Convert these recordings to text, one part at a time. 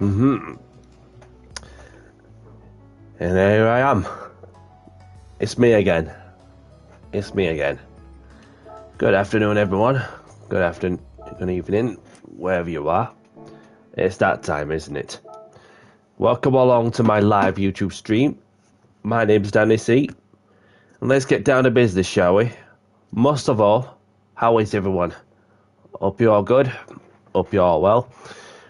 And here I am. It's me again. It's me again. Good afternoon, everyone. Good afternoon, good evening, wherever you are. It's that time, isn't it? Welcome along to my live YouTube stream. My name's Danny C. And let's get down to business, shall we? Most of all, how is everyone? Hope you're all good. Hope you're all well.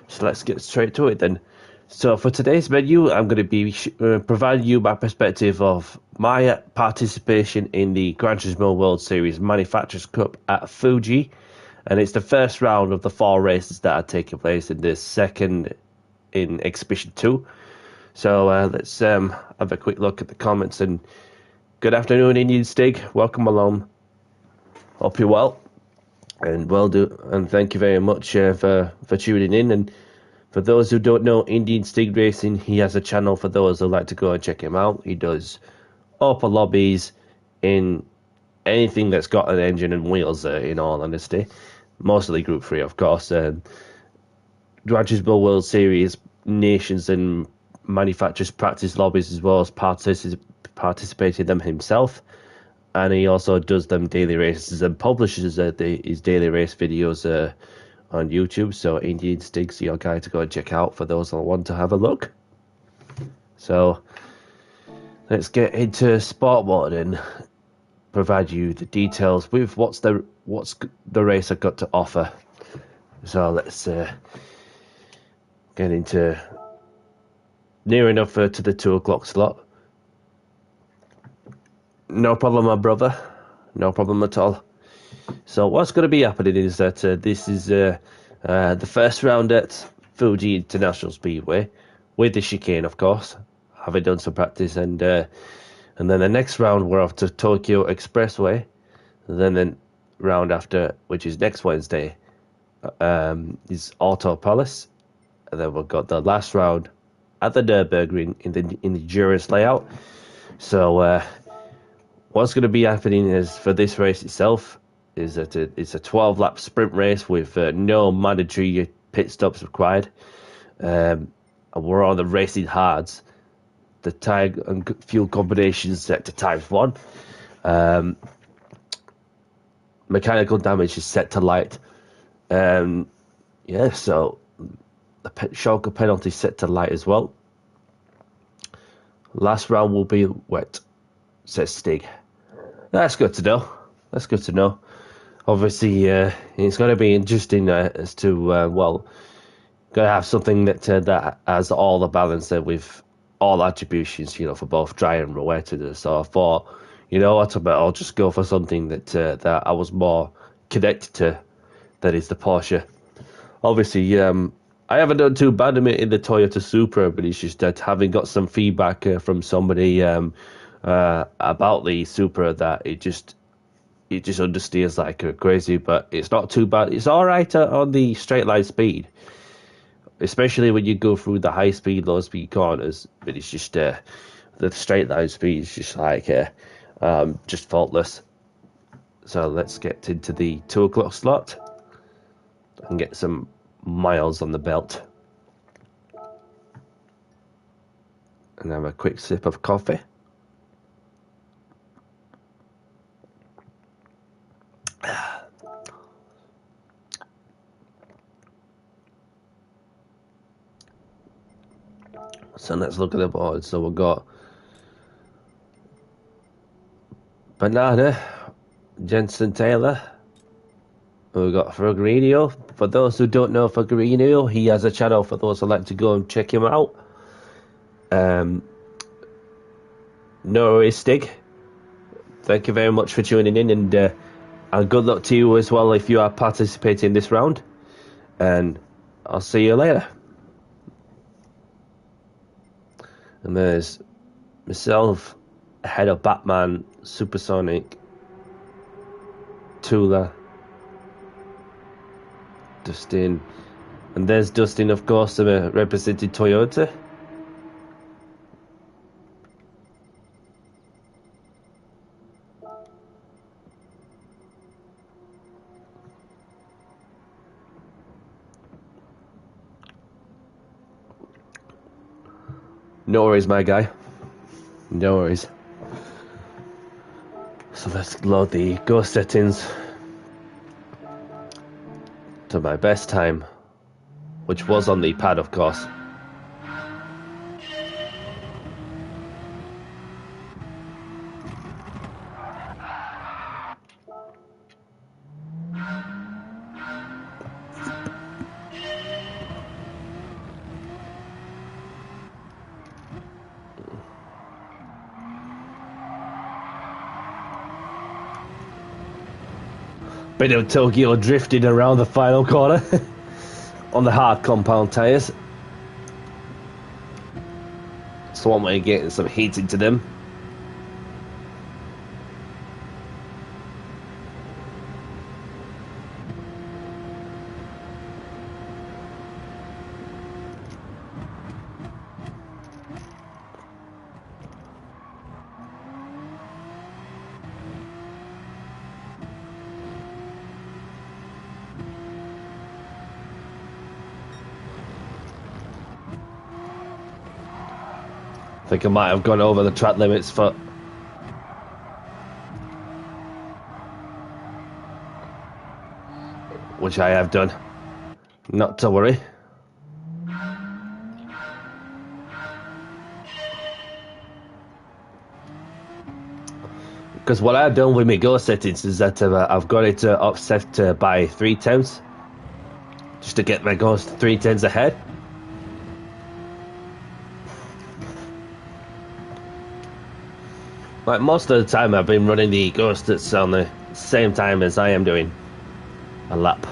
So let's get straight to it then. So for today's menu, I'm going to be providing you my perspective of my participation in the Gran Turismo World Series Manufacturers Cup at Fuji. And it's the first round of the 4 races that are taking place in the second in Exhibition 2. So let's have a quick look at the comments. And good afternoon, Indian Stig. Welcome along. Hope you're well. And thank you very much for tuning in. And for those who don't know Indian Stig Racing, he has a channel for those who like to go and check him out. He does open lobbies in anything that's got an engine and wheels, in all honesty. Mostly Group 3, of course. Gran Turismo World Series, nations and manufacturers practice lobbies as well as participating in them himself. And he also does them daily races and publishes his daily race videos on YouTube. So Indian Stig's your guy to go and check out for those that want to have a look. So let's get into sport mode and provide you the details with what's the race I've got to offer. So let's get into near enough to the 2 o'clock slot. No problem, my brother. No problem at all. So what's going to be happening is that this is the first round at Fuji International Speedway with the chicane, of course, having done some practice, and then the next round we're off to Tokyo Expressway, and then the round after, which is next Wednesday, is Auto Palace, and then we've got the last round at the Nürburgring in the endurance layout. So what's going to be happening is for this race itself is that it's a 12-lap sprint race with no mandatory pit stops required. And we're on the racing hards. The tire and fuel combination is set to ×1. Mechanical damage is set to light. So the Schalke penalty is set to light as well. Last round will be wet, says Stig. That's good to know. That's good to know. Obviously, it's going to be interesting as to, going to have something that has all the balance with all attributions, for both dry and wet. So I thought, I'll just go for something that I was more connected to, that is the Porsche. Obviously, I haven't done too bad in the Toyota Supra, but it's just that having got some feedback from somebody about the Supra, that it just understeers like crazy, but it's not too bad. It's all right on the straight line speed, especially when you go through the high speed, low speed corners. But it's just the straight line speed is just like just faultless. So let's get into the 2 o'clock slot and get some miles on the belt and have a quick sip of coffee. So let's look at the board. So we've got Banana, Jensen Taylor. We've got Fuggerino. For those who don't know Fuggerino, he has a channel for those who like to go and check him out. Noah Stig, thank you very much for tuning in, and good luck to you as well if you are participating in this round. And I'll see you later. And there's myself, ahead of Batman, Supersonic, Tula, Dustin, and there's Dustin, of course, representing Toyota. No worries, my guy. No worries. So let's load the ghost settings to my best time, which was on the pad, of course. Bit of Tokyo drifting around the final corner on the hard compound tyres. So one way getting some heat into them. I think I might have gone over the track limits for... which I have done. Not to worry. Because what I've done with my go settings is that I've got it offset by 3/10. Just to get my goes 3/10 ahead. Like most of the time I've been running the ghost that's on the same time as I am doing a lap.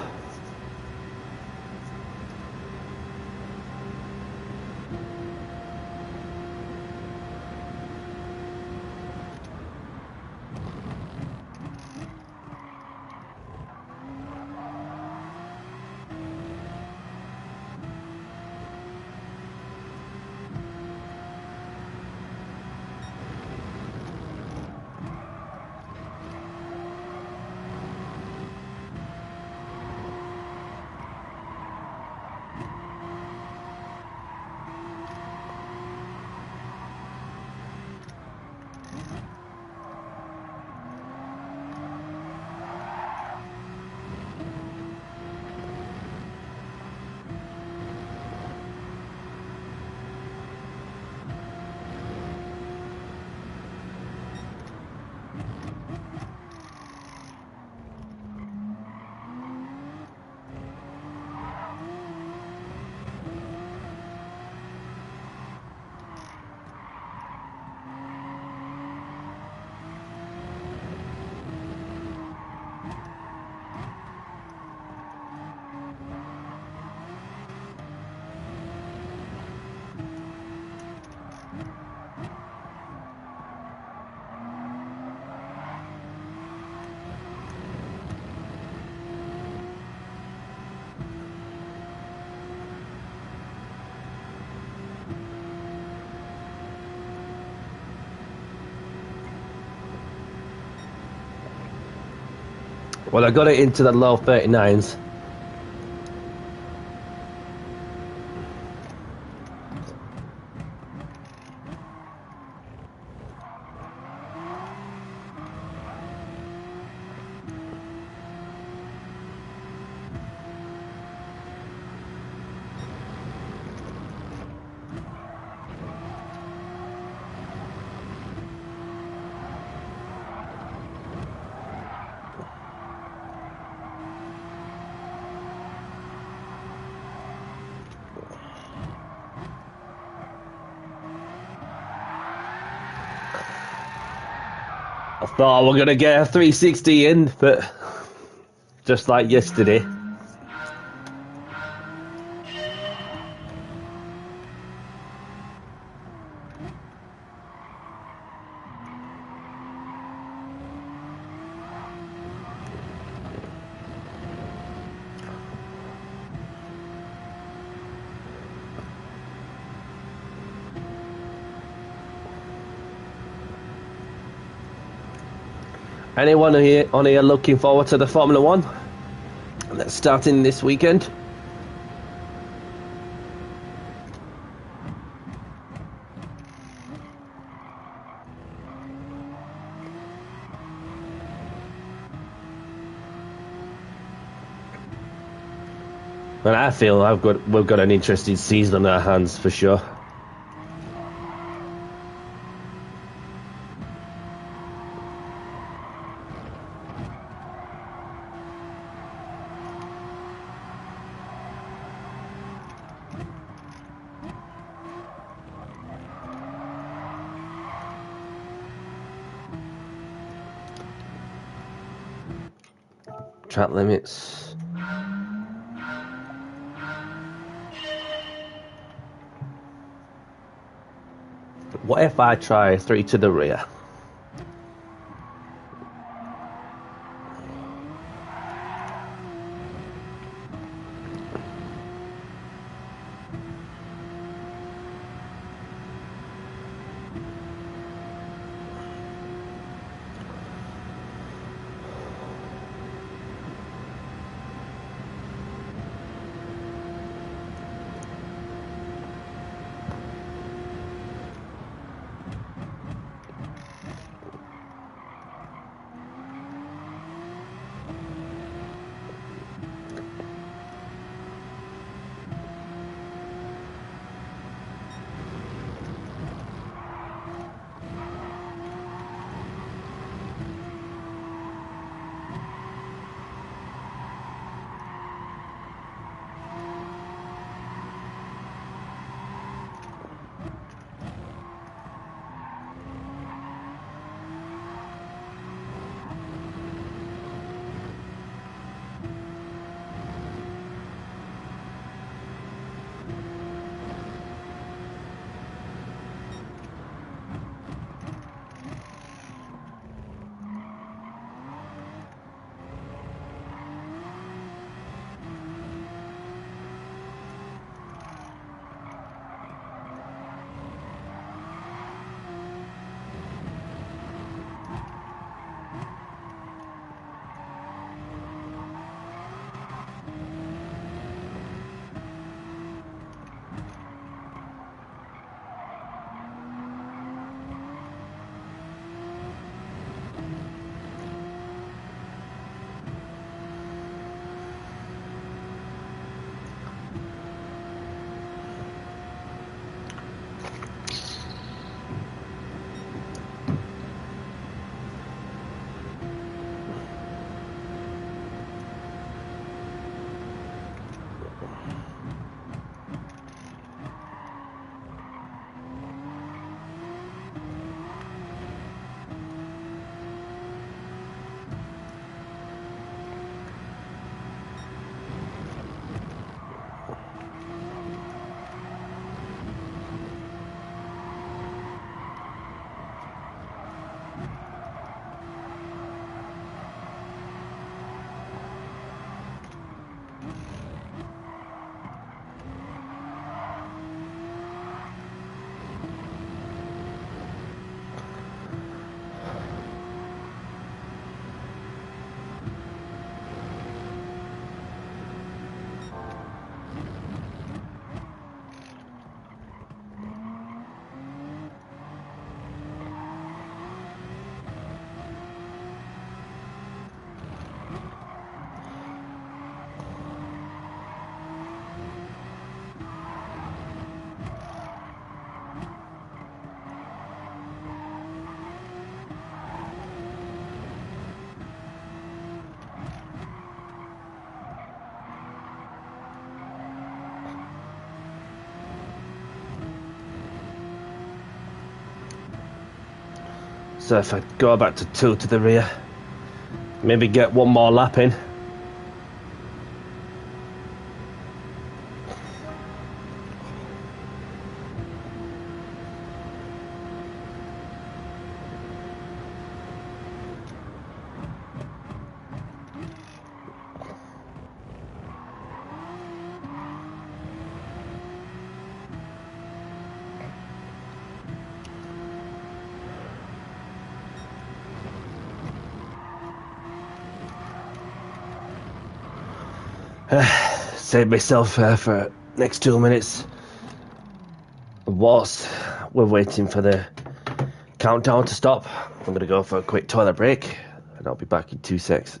Well, I got it into the low 39s. I thought we were going to get a 360 in, but just like yesterday. Anyone on here looking forward to the Formula One that's starting this weekend? And I feel we've got an interesting season on our hands for sure. Track limits. What if I try 3 to the rear? So if I go back to 2 to the rear, maybe get one more lap in. Save myself for next 2 minutes whilst we're waiting for the countdown to stop. I'm going to go for a quick toilet break and I'll be back in 2 secs.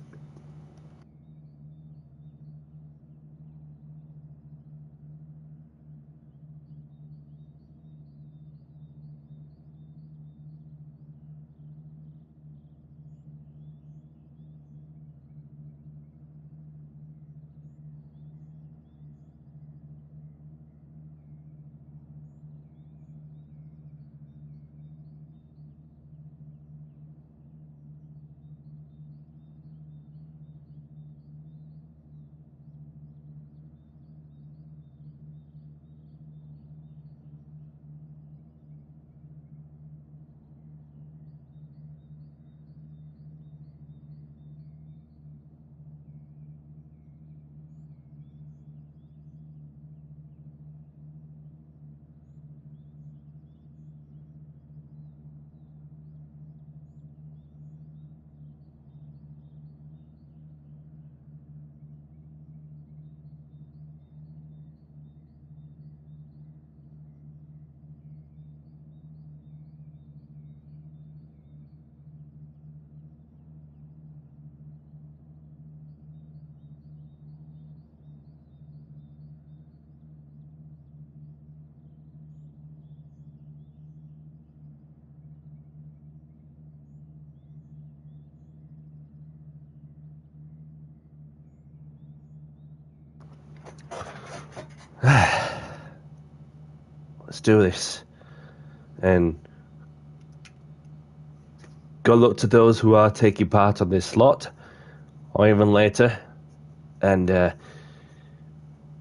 Let's do this. And good luck to those who are taking part on this slot, or even later. And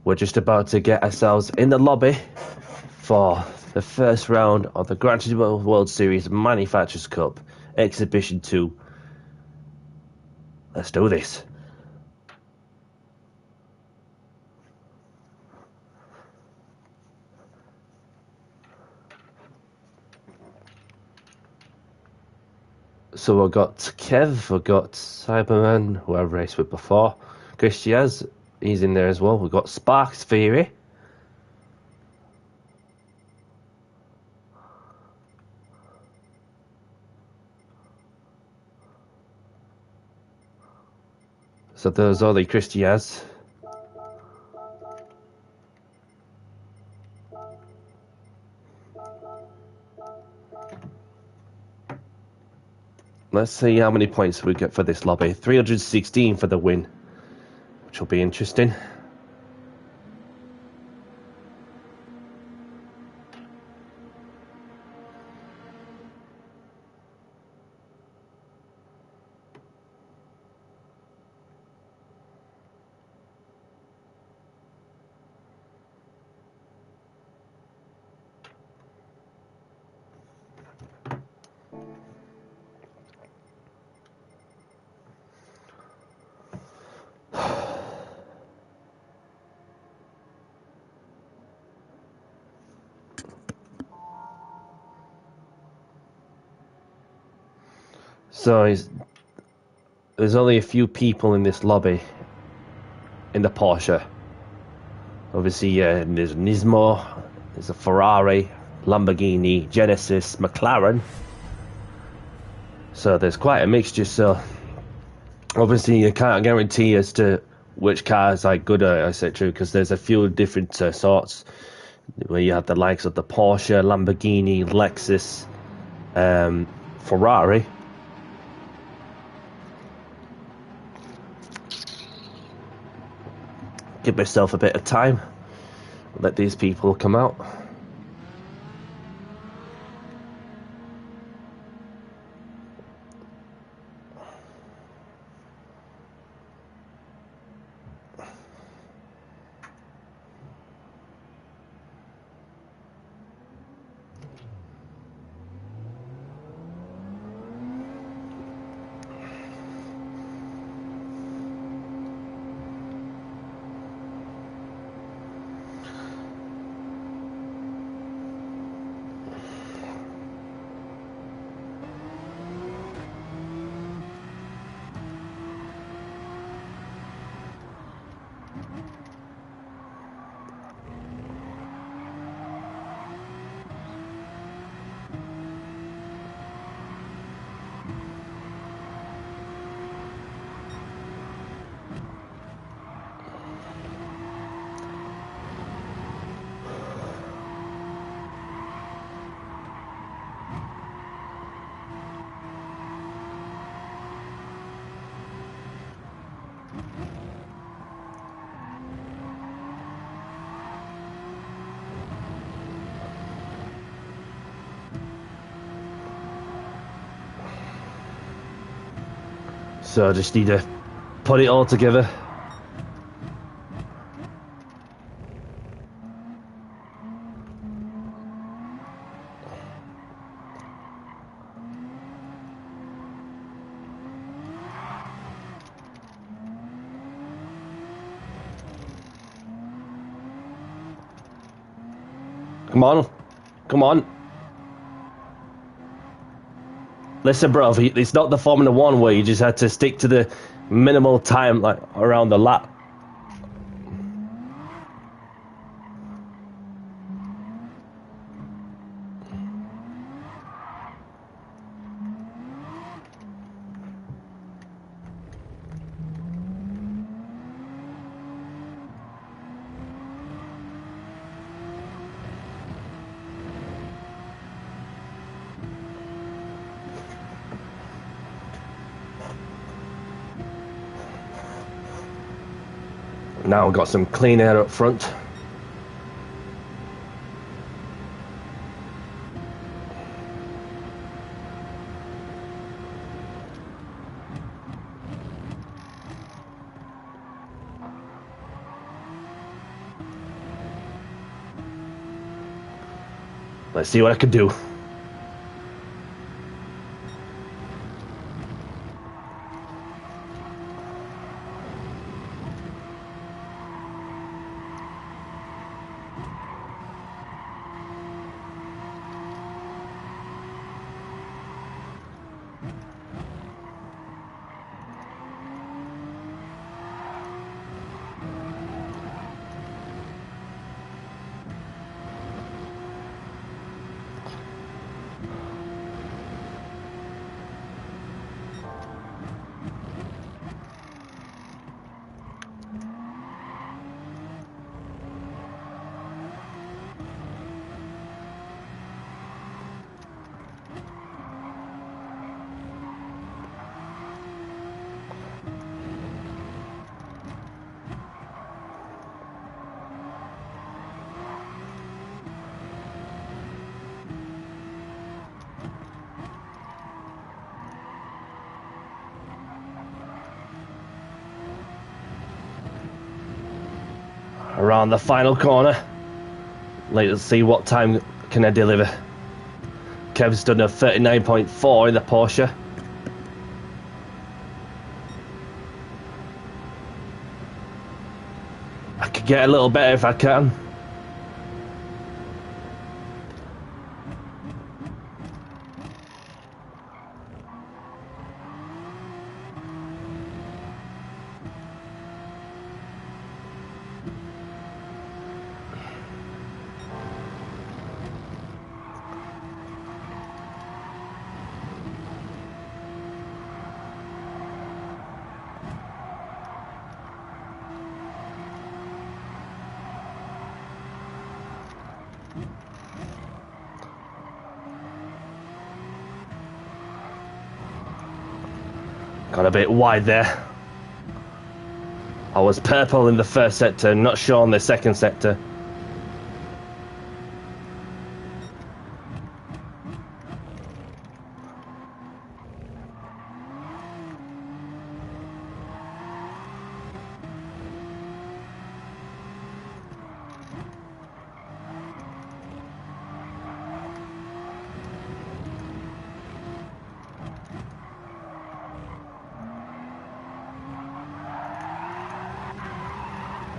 we're just about to get ourselves in the lobby for the first round of the Gran Turismo World Series Manufacturers Cup Exhibition 2. Let's do this. So we've got Kev, we've got Cyberman, who I've raced with before. Chris Diaz, he's in there as well. We've got Sparks Theory. So there's only Chris Diaz. Let's see how many points we get for this lobby. 316 for the win, which will be interesting. So there's only a few people in this lobby in the Porsche. Obviously, there's Nismo, there's a Ferrari, Lamborghini, Genesis, McLaren. So there's quite a mixture. So obviously you can't guarantee as to which car is like good, etc. Because there's a few different sorts. Where you have the likes of the Porsche, Lamborghini, Lexus, Ferrari. Give myself a bit of time. Let these people come out. So I just need to put it all together. Come on. Come on. Listen, bro, it's not the Formula One where you just had to stick to the minimal time, like, around the lap. Now we've got some clean air up front. Let's see what I can do. Around the final corner. Let's see what time can I deliver. Kev's done a 39.4 in the Porsche. I could get a little better if I can. Got a bit wide there. I was purple in the first sector, not sure on the second sector.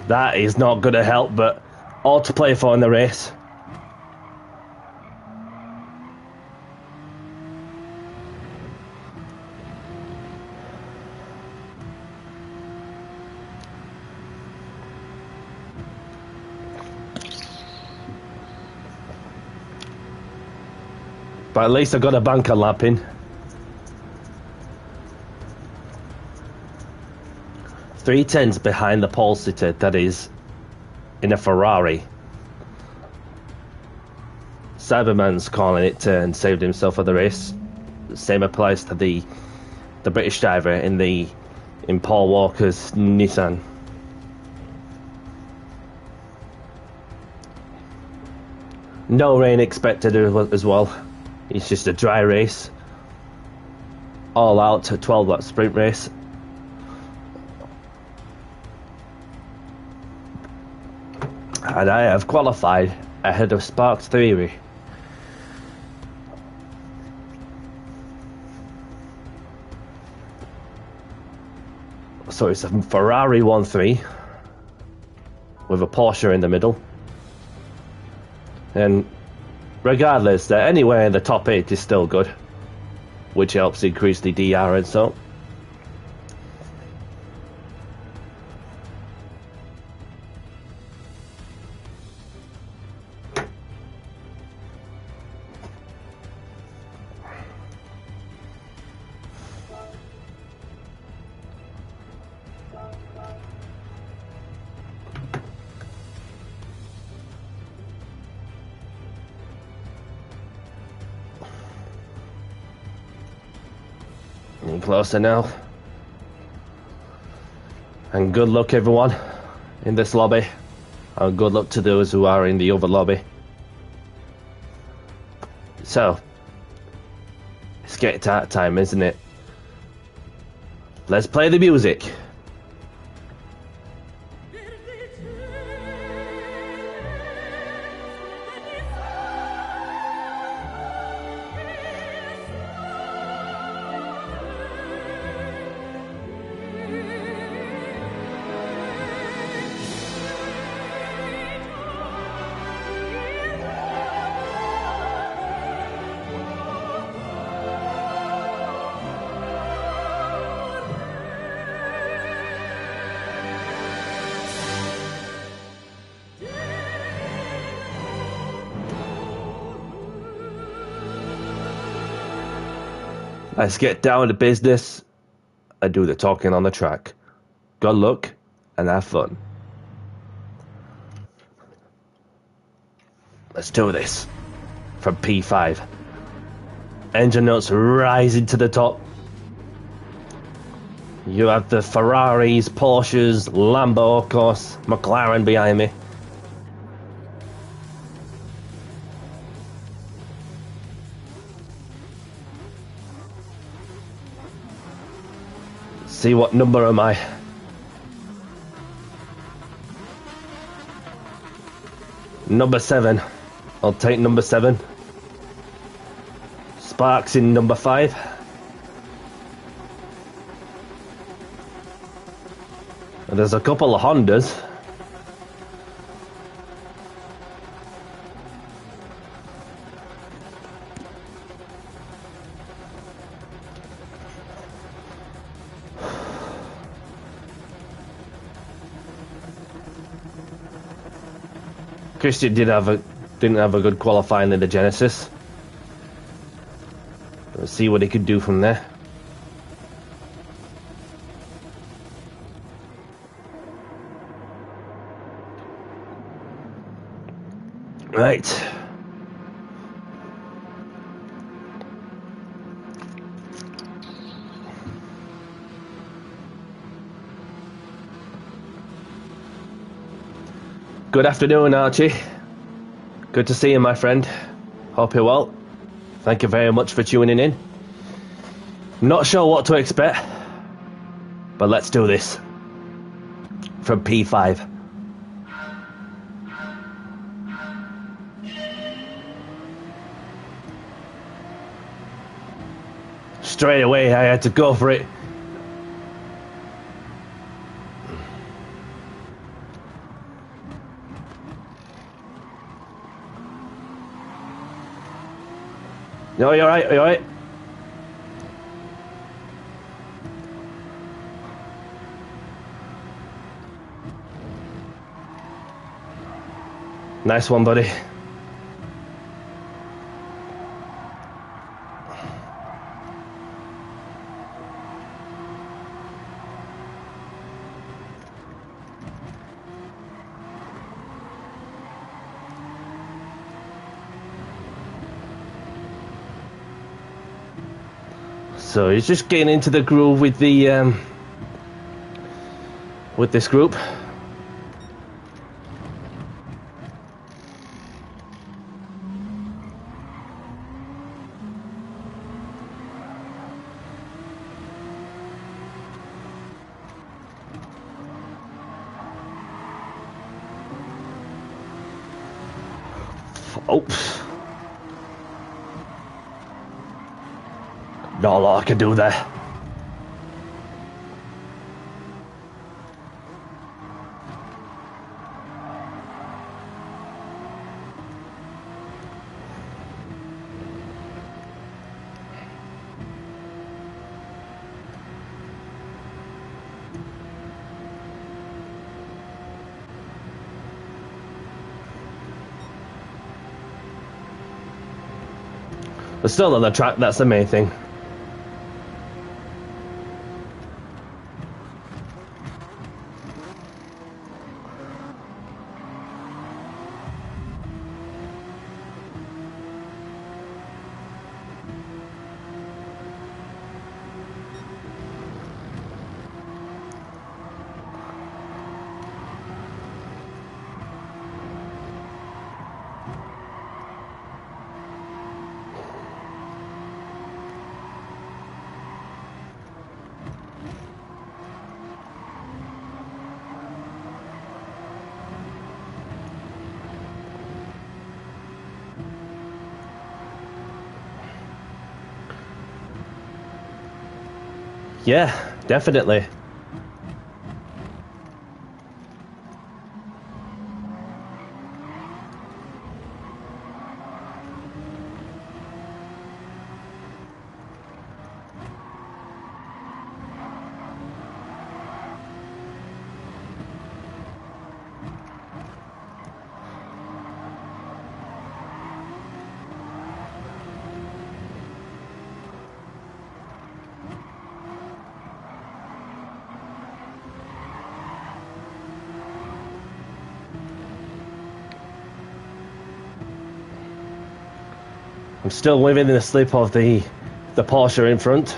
That is not going to help, but all to play for in the race. But at least I got a banker lap in. 3/10 behind the pole sitter, that is, in a Ferrari. Cyberman's calling it and saved himself for the race. The same applies to the British driver in Paul Walker's Nissan. No rain expected as well. It's just a dry race. All out 12-lap sprint race. And I have qualified ahead of Sparks Theory. So it's a Ferrari 1.3 with a Porsche in the middle. And regardless, that anywhere in the top 8 is still good, which helps increase the DR and so. Closer now, and good luck everyone in this lobby. And good luck to those who are in the other lobby. So, it's get time, isn't it? Let's play the music. Let's get down to business and do the talking on the track. Good luck and have fun. Let's do this. From P5. Engine notes rising to the top. You have the Ferraris, Porsches, Lambo, of course, McLaren behind me. See what number am I? Number 7. I'll take number 7. Sparks in number 5. And there's a couple of Hondas. Christian didn't have a good qualifying in the Genesis. Let's see what he could do from there. Right. Good afternoon, Archie. Good to see you, my friend. Hope you're well. Thank you very much for tuning in. Not sure what to expect, but let's do this. From P5. Straight away, I had to go for it. No, you're right, you're right. Nice one, buddy. So he's just getting into the groove with the with this group. Oops. Not a lot I can do there. But still on the track, that's the main thing. Yeah, definitely. I'm still living in the sleep of the Porsche in front.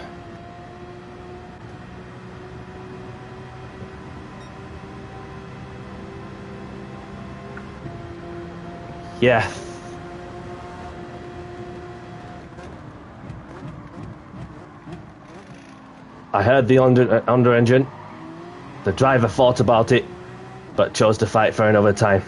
Yeah. I heard the under engine. The driver thought about it, but chose to fight for another time.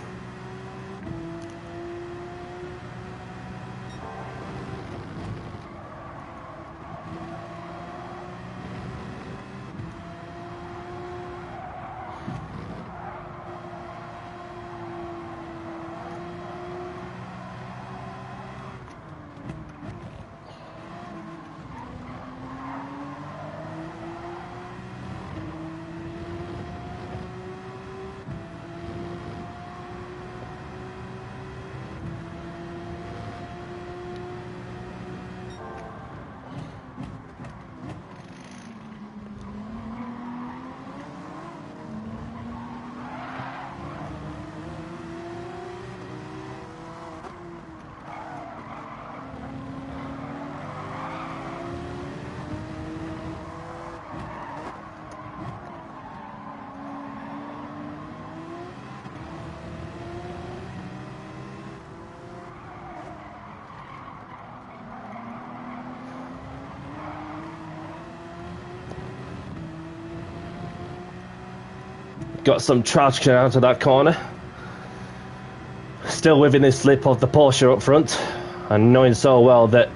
Got some traction out of that corner. Still within the slip of the Porsche up front, and knowing so well that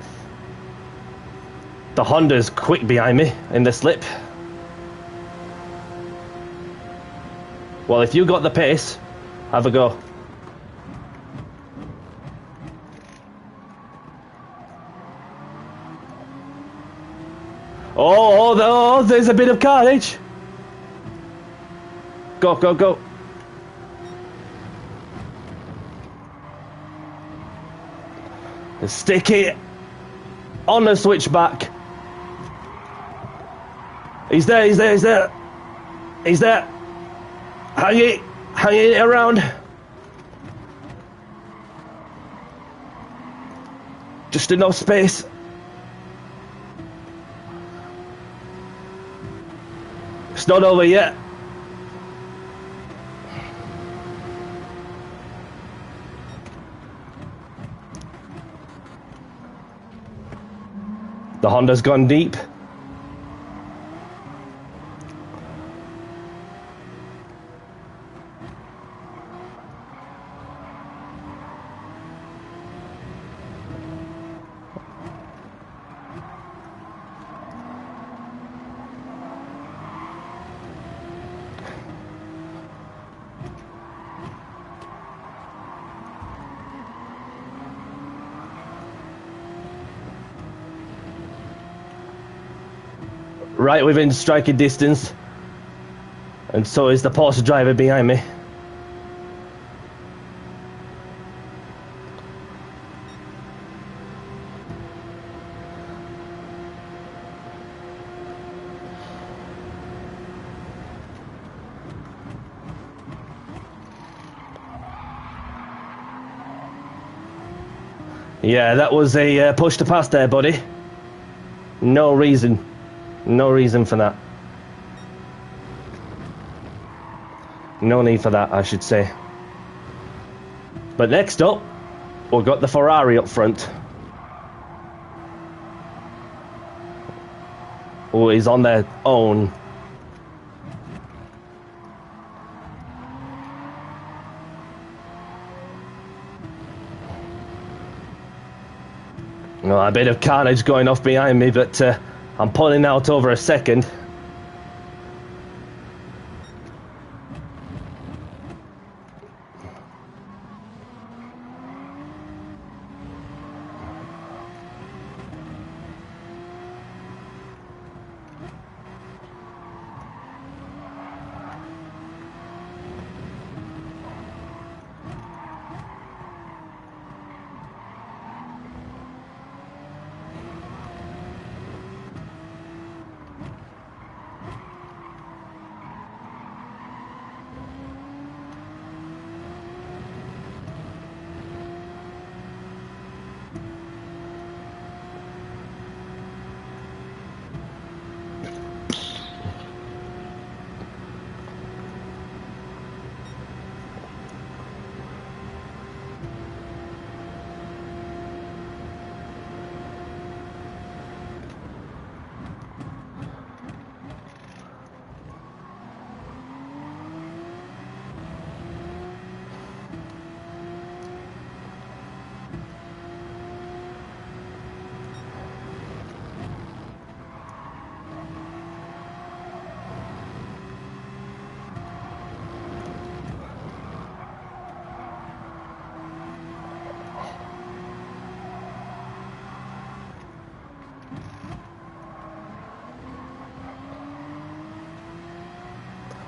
the Honda's quick behind me in the slip. Well, if you got the pace, have a go. Oh, there's a bit of carnage. Go, go, go. Stick it on the switchback. He's there, he's there, he's there. He's there. Hanging it around. Just enough space. It's not over yet. The Honda's gone deep. Right within striking distance, and so is the Porsche driver behind me. Yeah, that was a push to pass there, buddy. No reason for that. No need for that, I should say. But next up, we've got the Ferrari up front. Who is on their own. Well, a bit of carnage going off behind me, but I'm pulling out over a second.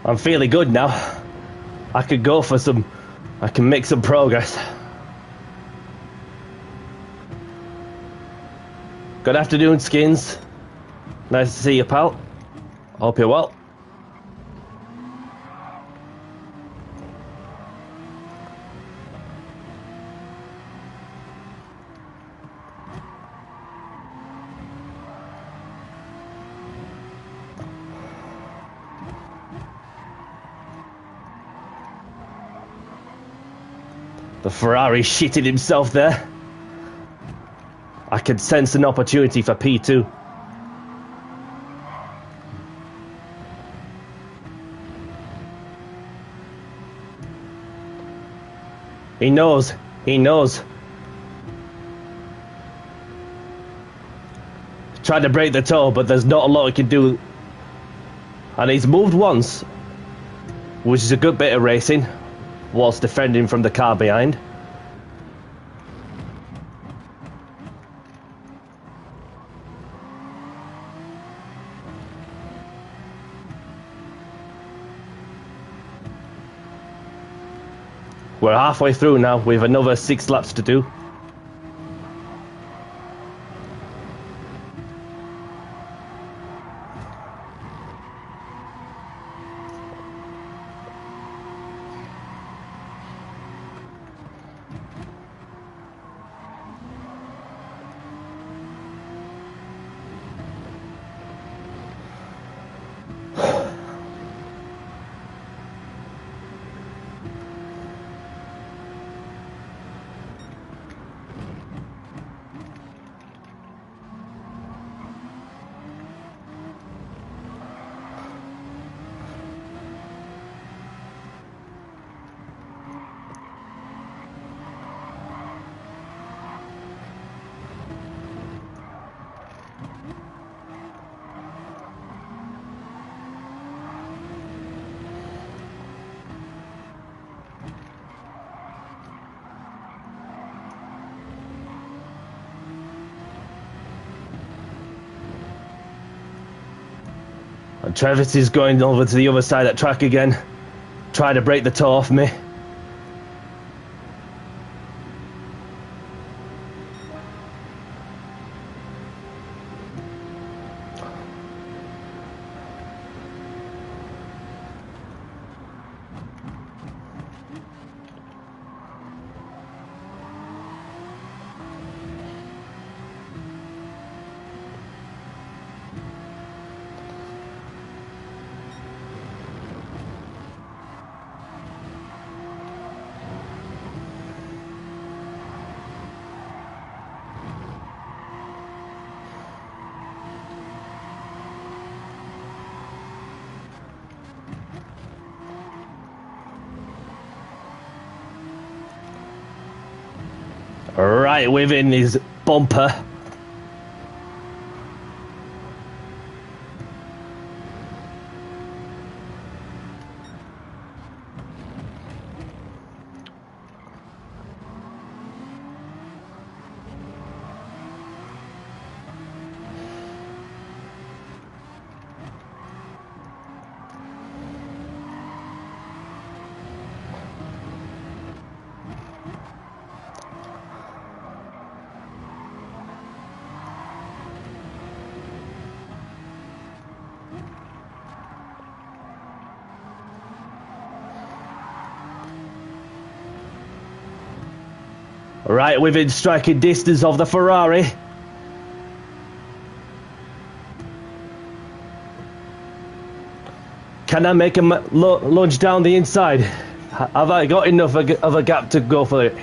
I'm feeling good now. I could go for some... I can make some progress. Good afternoon, Skins. Nice to see you, pal. Hope you're well. The Ferrari shitted himself there. I could sense an opportunity for P2. He knows. He knows. Tried to break the toe, but there's not a lot he can do. And he's moved once, which is a good bit of racing, whilst defending from the car behind. We're halfway through now, we have another 6 laps to do. And Travis is going over to the other side of that track again, trying to break the toe off me. Right within his bumper. Right within striking distance of the Ferrari. Can I make him lunge down the inside? Have I got enough of a gap to go for it?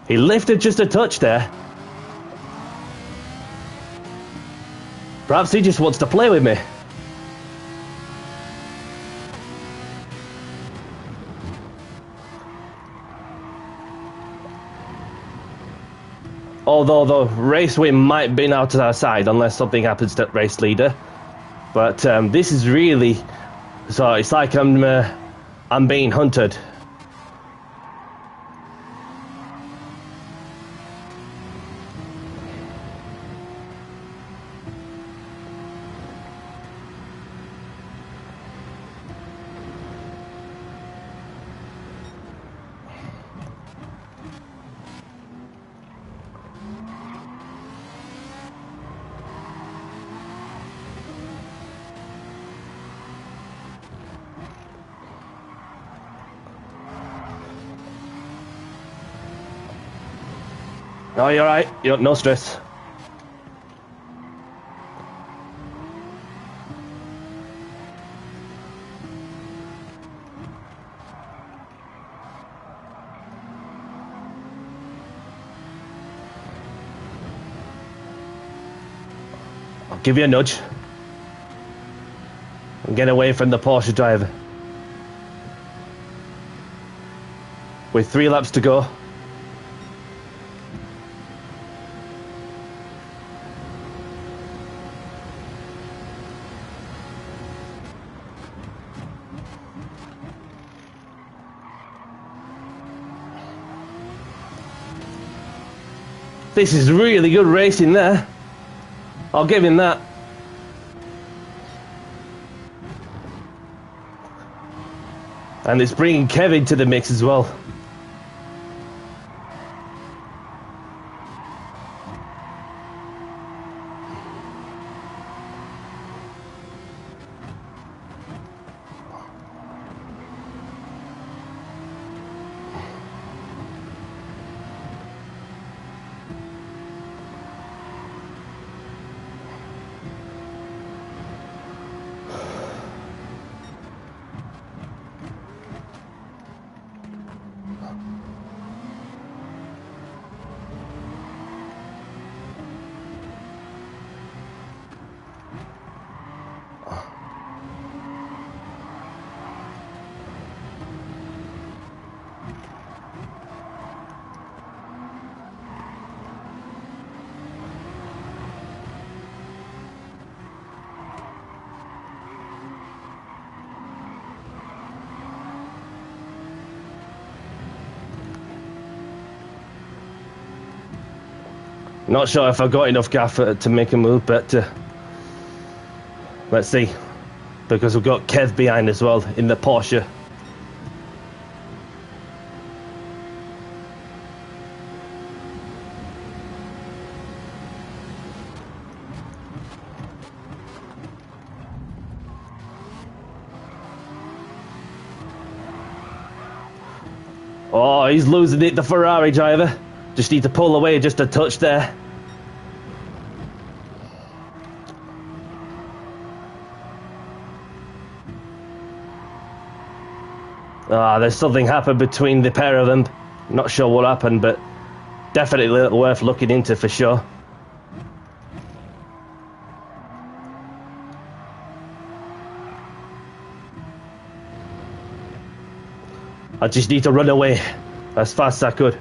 He lifted just a touch there. Perhaps he just wants to play with me. Although the race win might be now to our side unless something happens to race leader. But this is really... So it's like I'm being hunted. No, you're right. You're no stress. I'll give you a nudge. And get away from the Porsche driver. With 3 laps to go. This is really good racing there. I'll give him that. And it's bringing Kevin to the mix as well. Not sure if I got enough gaff to make a move, but let's see. Because we've got Kev behind as well in the Porsche. Oh, he's losing it, the Ferrari driver. Just need to pull away just a touch there. There's something happened between the pair of them. Not sure what happened, but definitely worth looking into for sure. I just need to run away as fast as I could.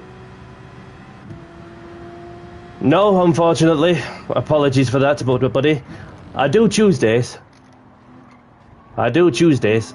No, unfortunately. Apologies for that, buddy. I do Tuesdays. I do Tuesdays.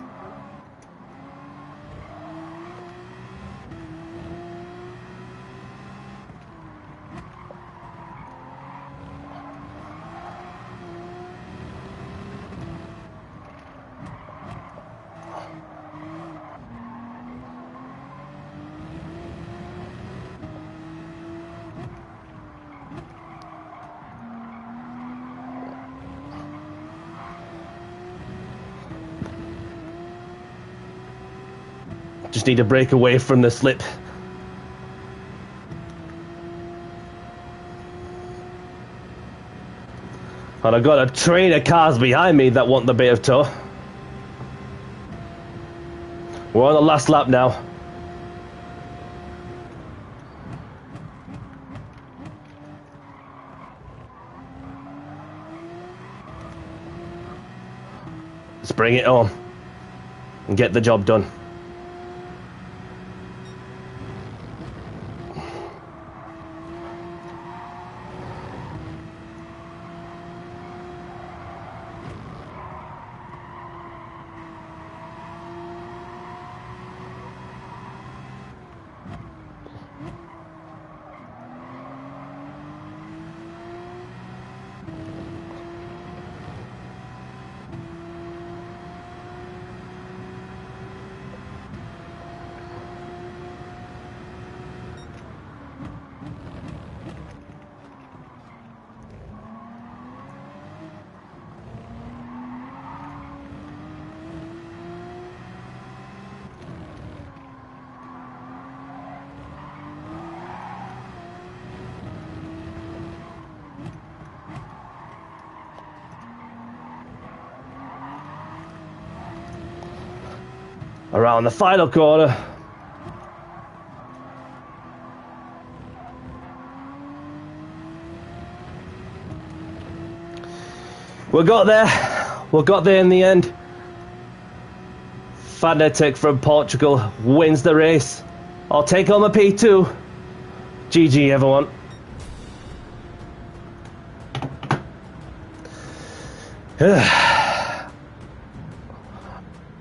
Just need to break away from the slip. And I've got a train of cars behind me that want the bit of tow. We're on the last lap now. Let's bring it on and get the job done. Around the final corner. We got there. We got there in the end. Fanatic from Portugal wins the race. I'll take home a P2. GG, everyone.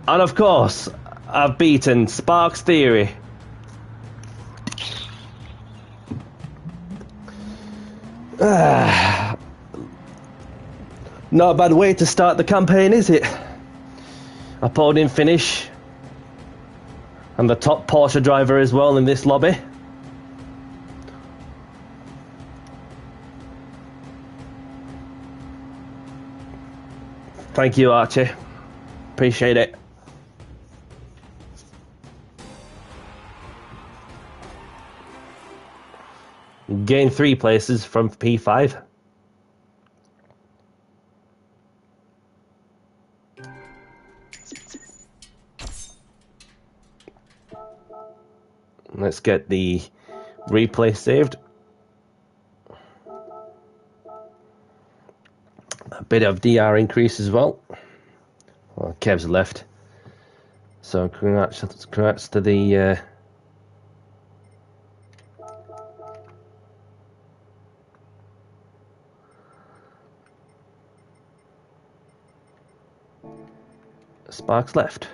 And of course, I've beaten Sparks Theory. Not a bad way to start the campaign, is it? A podium finish. And the top Porsche driver as well in this lobby. Thank you, Archie. Appreciate it. Gain 3 places from P5. Let's get the replay saved. A bit of DR increase as well. Well, Kev's left. So congrats to the Sparks left.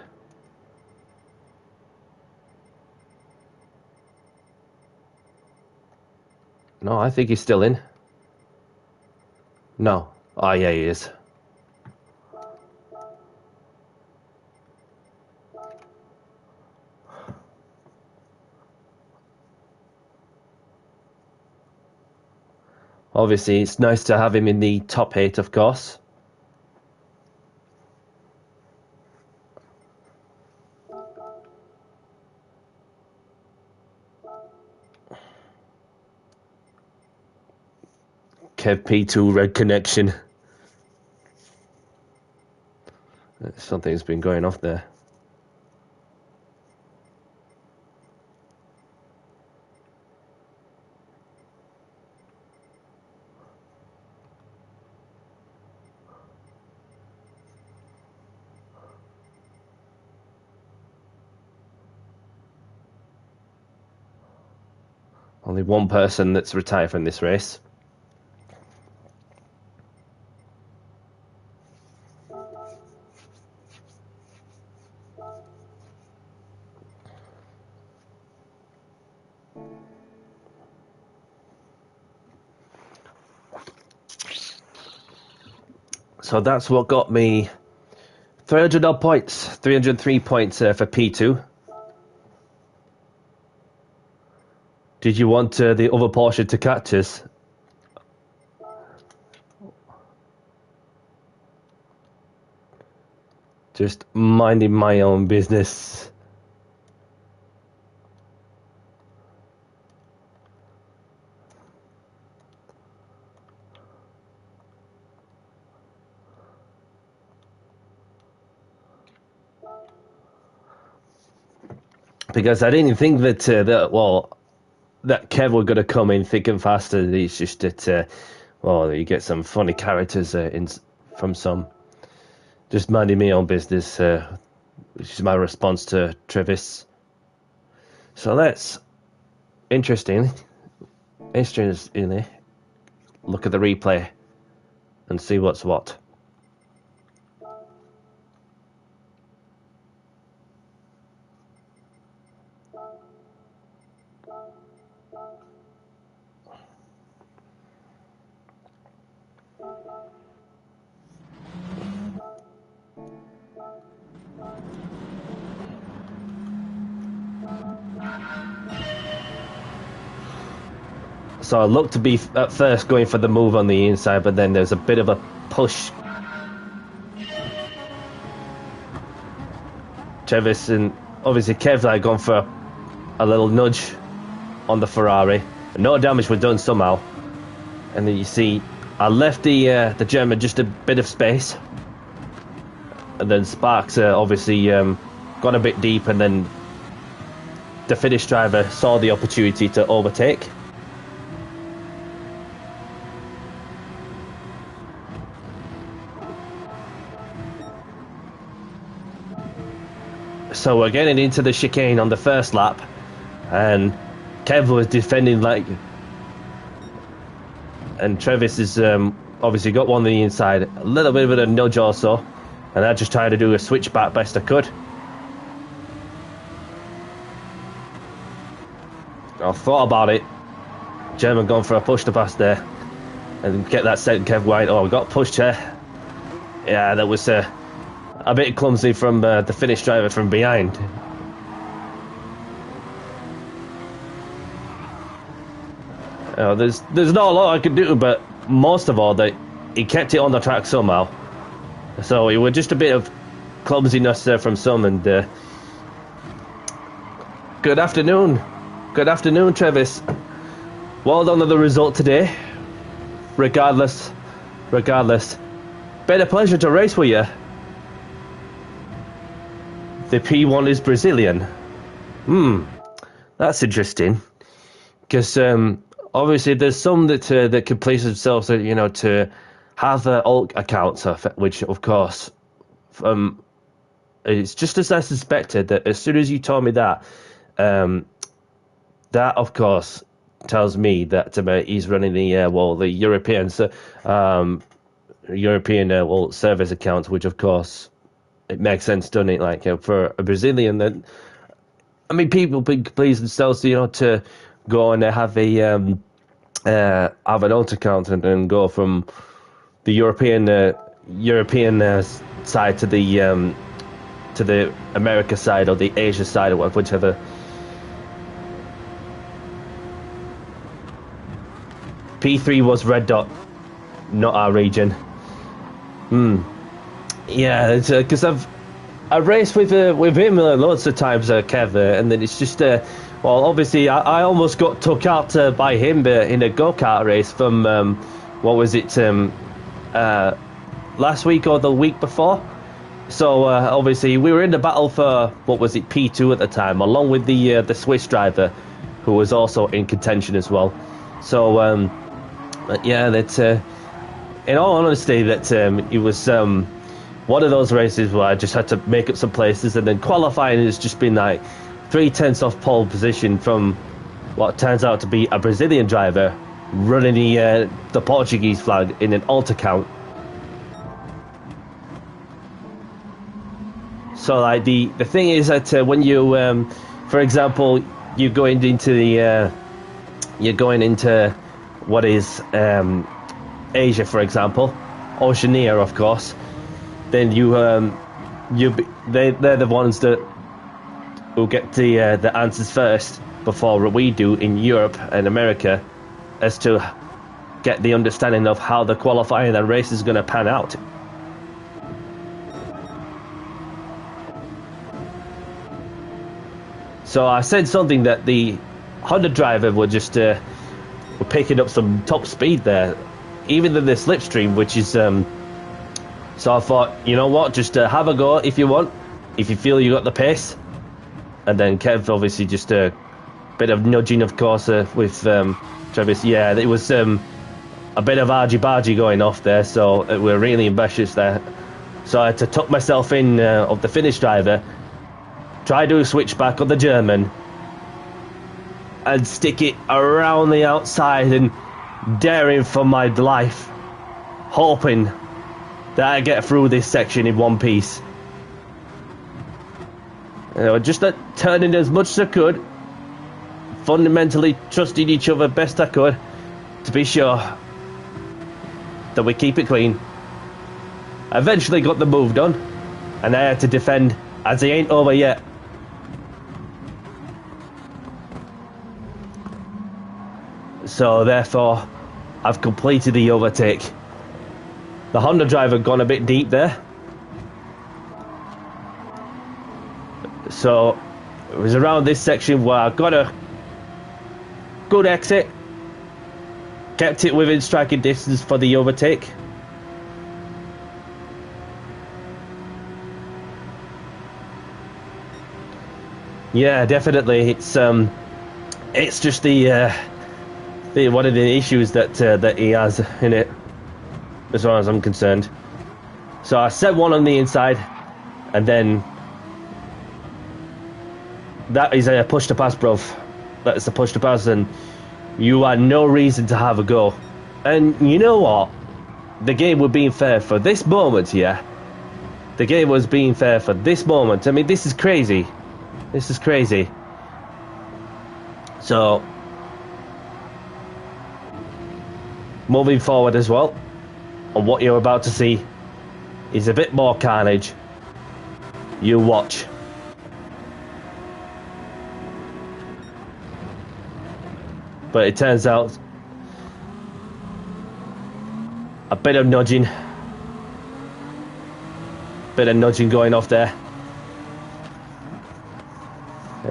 No, I think he's still in. No. Oh, yeah, he is. Obviously, it's nice to have him in the top 8, of course. Kev P2 red connection. Something's been going off there. Only one person that's retired from this race. So that's what got me 300 odd points, 303 points for P2. Did you want the other Porsche to catch us? Just minding my own business. Because I didn't think that that Kev were going to come in thick and fast. It's just that you get some funny characters from some. Just minding my own business, which is my response to Travis. So let's interestingly look at the replay and see what's what. So I looked to be at first going for the move on the inside, but then there's a bit of a push. Travis and obviously Kev had gone for a little nudge on the Ferrari. No damage was done somehow. And then you see I left the German just a bit of space. And then Sparks obviously got got a bit deep, and then the Finnish driver saw the opportunity to overtake. So we're getting into the chicane on the first lap, and Kev was defending like, and Travis is obviously got one on the inside, a little bit of a nudge also, and I just tried to do a switchback best I could. I thought about it. German gone for a push to pass there, and get that second Kev wide. Oh, we got pushed here. Yeah, that was a bit clumsy from the Finnish driver from behind. There's not a lot I could do, but most of all, that he kept it on the track somehow. So it was just a bit of clumsiness there from some. And good afternoon, Travis. Well done on the result today. Regardless, been a pleasure to race with you. The P1 is Brazilian. That's interesting. Because obviously there's some that can place themselves, to have alt accounts, which of course, it's just as I suspected. That as soon as you told me that, that of course tells me that he's running the European service account, which of course it makes sense, doesn't it? Like for a Brazilian, that people please themselves, to go and have an alt account and go from the European side to the America side or the Asia side or whichever. P3 was red dot, not our region. Yeah, because I've raced with him loads of times, Kev, and then it's just obviously I almost got took out by him in a go-kart race from what was it, last week or the week before. So obviously we were in the battle for what was it, P2 at the time, along with the Swiss driver, who was also in contention as well. So yeah, that in all honesty, that it was one of those races where I just had to make up some places, and then qualifying has just been like 3/10 off pole position from what turns out to be a Brazilian driver running the Portuguese flag in an alt account. So like the thing is that when you for example, you're going into what is Asia, for example, Oceania, of course, then they're the ones that will get the answers first before we do in Europe and America, as to get the understanding of how the qualifying and race is going to pan out. So I said something that the Honda driver were just were picking up some top speed there, even in the slipstream, which is so I thought, you know what, just have a go if you want, if you feel you got the pace. And then Kev obviously just a bit of nudging, of course, with Travis. Yeah, it was a bit of argy-bargy going off there, so we're really ambitious there. So I had to tuck myself in of the Finnish driver, try to do a switchback on the German, and stick it around the outside, and daring for my life, hoping that I get through this section in one piece. Just turning as much as I could, fundamentally trusting each other best I could, to be sure that we keep it clean. I eventually got the move done, and I had to defend, as he ain't over yet. So therefore, I've completed the overtake. The Honda driver gone a bit deep there. So it was around this section where I got a good exit, kept it within striking distance for the overtake. Yeah, definitely. It's just the one of the issues that he has in it, as far as I'm concerned. So I set one on the inside, and then that is a push to pass, bruv. That is a push to pass, and you had no reason to have a go. And you know what? The game was being fair for this moment, yeah. The game was being fair for this moment. I mean, this is crazy. This is crazy. So, moving forward as well, and what you're about to see is a bit more carnage. You watch. But it turns out a bit of nudging going off there.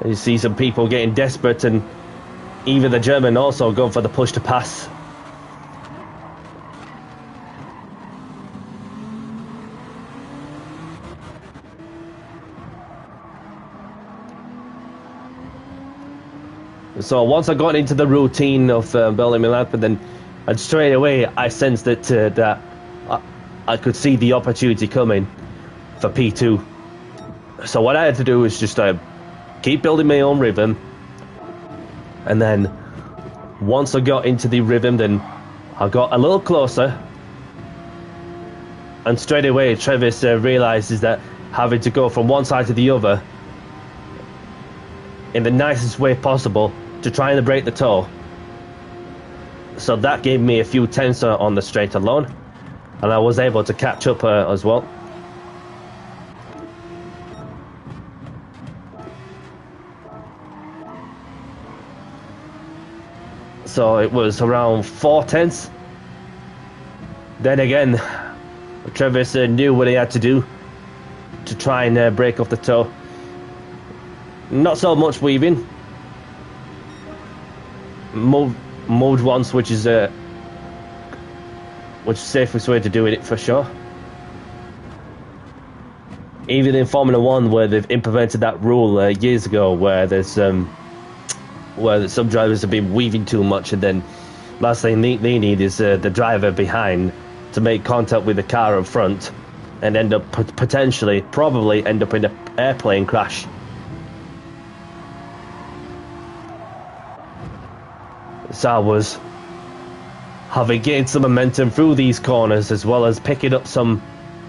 You see some people getting desperate, and even the German also going for the push to pass. So once I got into the routine of building my lap, and straight away I sensed that I could see the opportunity coming for P2. So what I had to do was just keep building my own rhythm, and then once I got into the rhythm, then I got a little closer, and straight away Travis realizes that having to go from one side to the other in the nicest way possible to try and break the toe. So that gave me a few tenths on the straight alone, and I was able to catch up as well. So it was around 4 tenths. Then again, Travis knew what he had to do to try and break off the toe. Not so much weaving. Moved once, which is the safest way to do it for sure. Even in Formula 1, where they've implemented that rule years ago, where some drivers have been weaving too much, and then last thing they need is the driver behind to make contact with the car up front and end up probably end up in an airplane crash. So I was having gained some momentum through these corners, as well as picking up some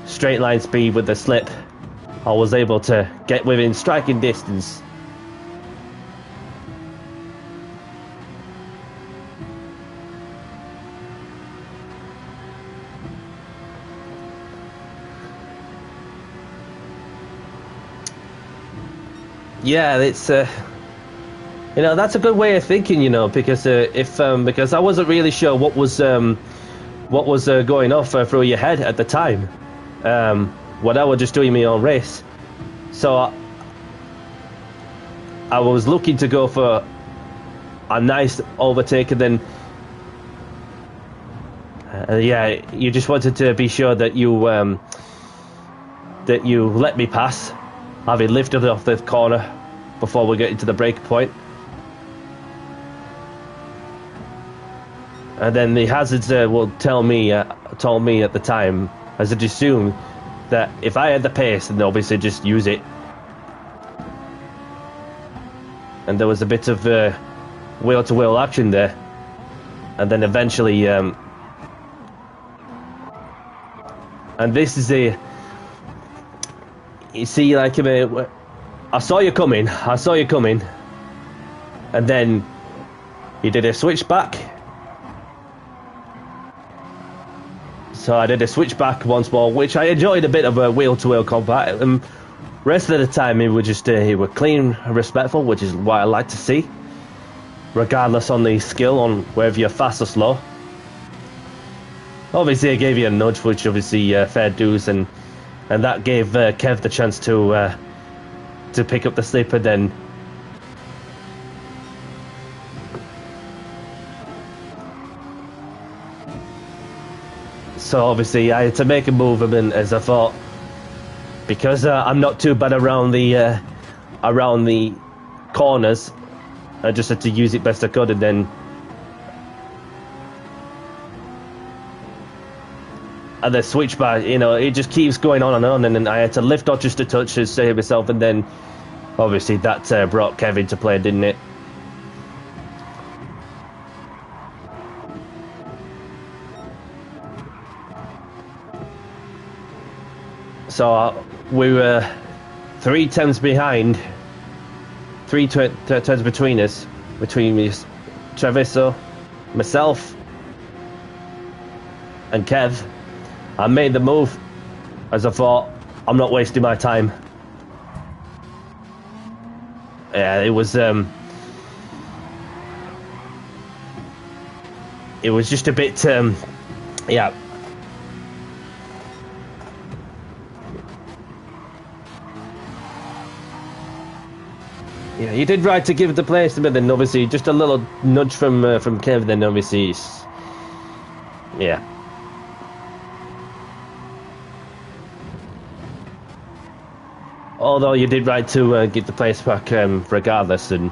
straight line speed with the slip. I was able to get within striking distance. Yeah, it's that's a good way of thinking, because because I wasn't really sure what was going off through your head at the time, when I was just doing my own race. So I was looking to go for a nice overtake, and then you just wanted to be sure that you let me pass, having lifted off the corner before we get into the break point. And then the hazards told me at the time, as I'd assumed, that if I had the pace, then obviously just use it. And there was a bit of wheel-to-wheel action there. And then eventually, and this is you see, like, I saw you coming, and then you did a switch back. So I did a switch back once more, which I enjoyed a bit of a wheel-to-wheel combat. Rest of the time, he were clean and respectful, which is what I like to see, regardless on the skill, on whether you're fast or slow. Obviously, I gave you a nudge, which obviously fair dues, and that gave Kev the chance to pick up the slip, and then so obviously I had to make a move, and as I thought, because I'm not too bad around the corners. I just had to use it best I could, and then the switch bar, you know, it just keeps going on, and then I had to lift off just a touch to save myself, and then obviously that brought Kev into play, didn't it? So we were 3 tenths behind, 3 turns between us, between me, Treviso, myself, and Kev. I made the move as I thought, I'm not wasting my time. Yeah, it was just a bit yeah. Yeah, you did right to give the place, but then obviously just a little nudge from Kev. Then obviously, yeah. Although you did right to get the place back, regardless, and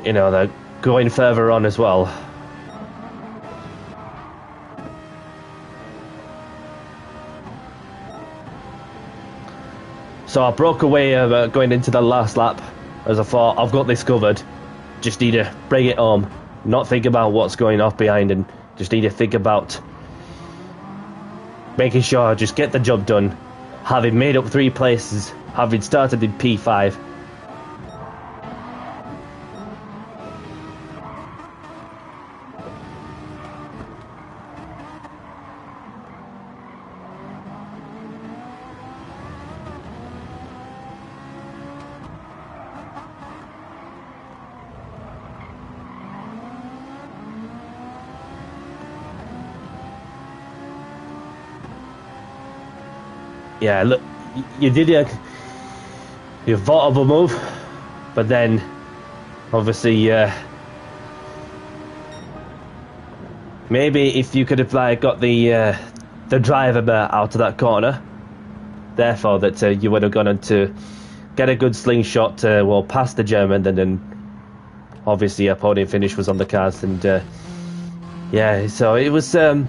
you know they're going further on as well. So I broke away going into the last lap, as I thought, I've got this covered. Just need to bring it home, not think about what's going off behind, and just need to think about making sure I just get the job done. Having made up 3 places, having started in P5. Yeah, look, you did your thought of a move, but then obviously maybe if you could have got the driver out of that corner, therefore that you would have gone on to get a good slingshot well past the German, and then obviously a podium finish was on the cards, and yeah, so it was a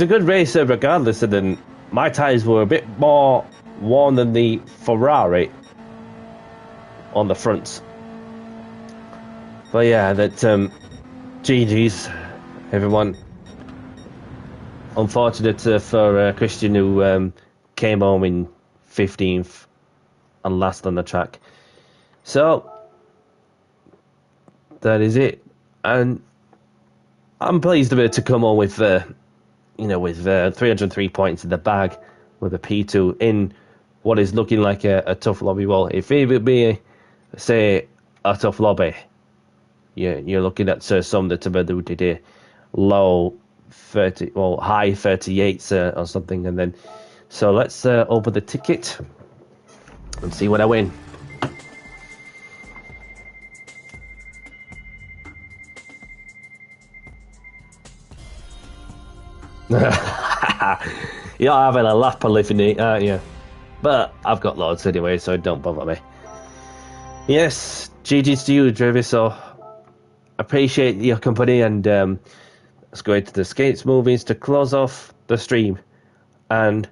good race regardless, and then my tyres were a bit more worn than the Ferrari on the fronts. But yeah, that GG's, everyone. Unfortunate for Christian, who came home in 15th and last on the track. So that is it, and I'm pleased a bit to come on with with 303 points in the bag, with a P2 in what is looking like a tough lobby. Well, if it would be, say, a tough lobby, you're looking at some that who did a low 30, well, high 38s or something, and then so let's open the ticket and see what I win. You're having a laugh for living it, aren't you? But I've got loads anyway, so don't bother me. Yes, GG's to you, Travis. So appreciate your company, and let's go into the skates movies to close off the stream. And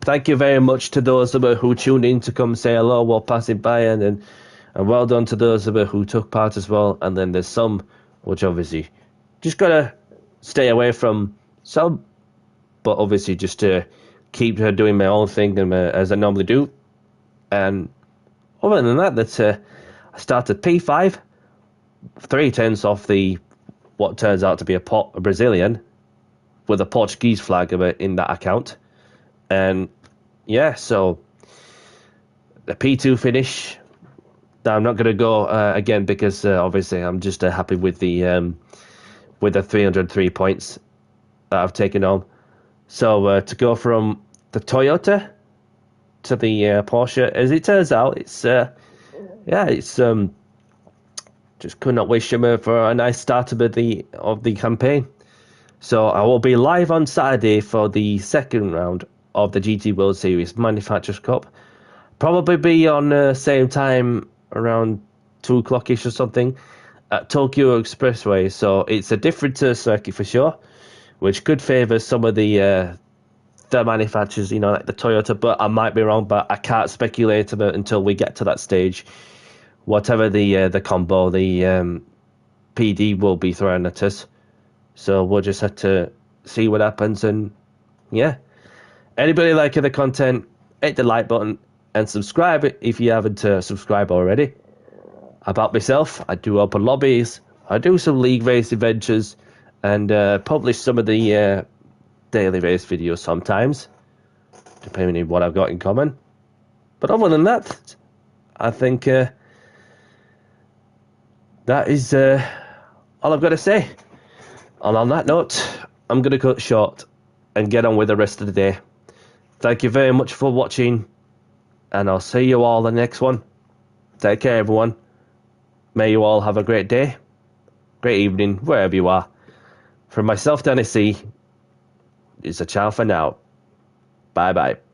thank you very much to those who tuned in to come say hello while passing by, and well done to those who took part as well. And then there's some which obviously just gotta stay away from some, but obviously just to keep doing my own thing as I normally do. And other than that, I started P5, 3 tenths off the what turns out to be a Brazilian with a Portuguese flag in that account. And yeah, so the P2 finish. I'm not going to go again because obviously I'm just happy with the 303 points that I've taken home. So to go from the Toyota to the Porsche, as it turns out, it's just could not wish him for a nice start of the campaign. So I will be live on Saturday for the second round of the GT World Series Manufacturers Cup. Probably be on same time around 2 o'clock-ish or something at Tokyo Expressway. So it's a different circuit for sure, which could favour some of the manufacturers, like the Toyota. But I might be wrong, but I can't speculate about it until we get to that stage. Whatever the combo, the PD will be throwing at us. So we'll just have to see what happens. And yeah, anybody liking the content, hit the like button and subscribe if you haven't subscribed already. About myself, I do open lobbies, I do some league race adventures, and publish some of the daily race videos sometimes, depending on what I've got in common. But other than that, I think that is all I've got to say. And on that note, I'm going to cut short and get on with the rest of the day. Thank you very much for watching, and I'll see you all in the next one. Take care, everyone. May you all have a great day, great evening, wherever you are. From myself, Tennessee, it's a ciao for now. Bye-bye.